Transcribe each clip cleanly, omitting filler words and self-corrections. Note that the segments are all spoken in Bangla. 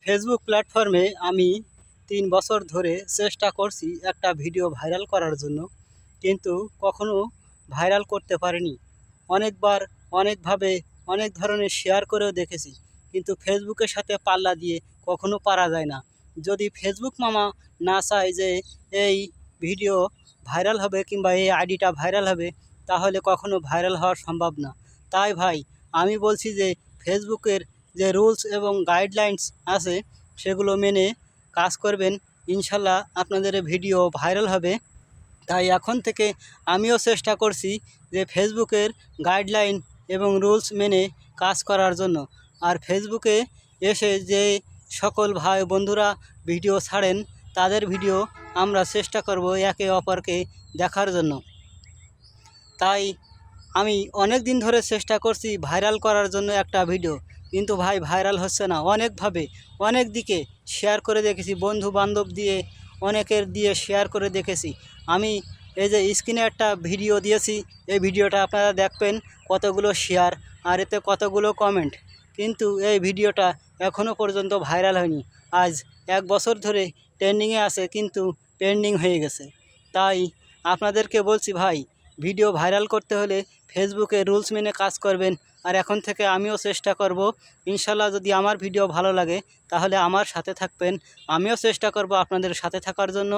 ফেসবুক প্ল্যাটফর্মে আমি ৩ বছর ধরে চেষ্টা করছি একটা ভিডিও ভাইরাল করার জন্য, কিন্তু কখনো ভাইরাল করতে পারিনি। অনেকবার অনেকভাবে অনেক ধরনের শেয়ার করেও দেখেছি, কিন্তু ফেসবুকের সাথে পাল্লা দিয়ে কখনো পারা যায় না। যদি ফেসবুক মামা না চায় যে এই ভিডিও ভাইরাল হবে কিংবা এই আইডিটা ভাইরাল হবে, তাহলে কখনো ভাইরাল হওয়া সম্ভব না। তাই ভাই, আমি বলছি যে ফেসবুকের যে রুলস এবং গাইডলাইন্স আছে সেগুলো মেনে কাজ করবেন, ইনশাল্লাহ আপনাদের ভিডিও ভাইরাল হবে। তাই এখন থেকে আমিও চেষ্টা করছি যে ফেসবুকের গাইডলাইন এবং রুলস মেনে কাজ করার জন্য। আর ফেসবুকে এসে যে সকল ভাই বন্ধুরা ভিডিও ছাড়েন, তাদের ভিডিও আমরা চেষ্টা করব একে অপরকে দেখার জন্য। তাই আমি অনেক দিন ধরে চেষ্টা করছি ভাইরাল করার জন্য একটা ভিডিও, কিন্তু ভাই ভাইরাল হচ্ছে না। অনেকভাবে অনেক দিকে শেয়ার করে দেখেছি, বন্ধু বান্ধব দিয়ে অনেকের দিয়ে শেয়ার করে দেখেছি। আমি এই যে স্ক্রিনে একটা ভিডিও দিয়েছি, এই ভিডিওটা আপনারা দেখবেন কতগুলো শেয়ার আর এতে কতগুলো কমেন্ট, কিন্তু এই ভিডিওটা এখনও পর্যন্ত ভাইরাল হয়নি। আজ 1 বছর ধরে ট্রেন্ডিংয়ে আছে, কিন্তু পেন্ডিং হয়ে গেছে। তাই আপনাদেরকে বলছি ভাই, ভিডিও ভাইরাল করতে হলে ফেসবুকে রুলস মেনে কাজ করবেন। আর এখন থেকে আমিও চেষ্টা করব, ইনশাল্লাহ যদি আমার ভিডিও ভালো লাগে তাহলে আমার সাথে থাকবেন। আমিও চেষ্টা করব আপনাদের সাথে থাকার জন্য।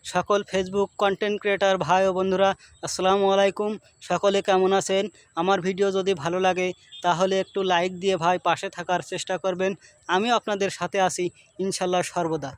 সকল ফেসবুক কন্টেন্ট ক্রিয়েটার ভাই ও বন্ধুরা, আসসালামু আলাইকুম। সকলে কেমন আছেন? আমার ভিডিও যদি ভালো লাগে তাহলে একটু লাইক দিয়ে ভাই পাশে থাকার চেষ্টা করবেন। আমিও আপনাদের সাথে আছি ইনশাল্লাহ সর্বদা।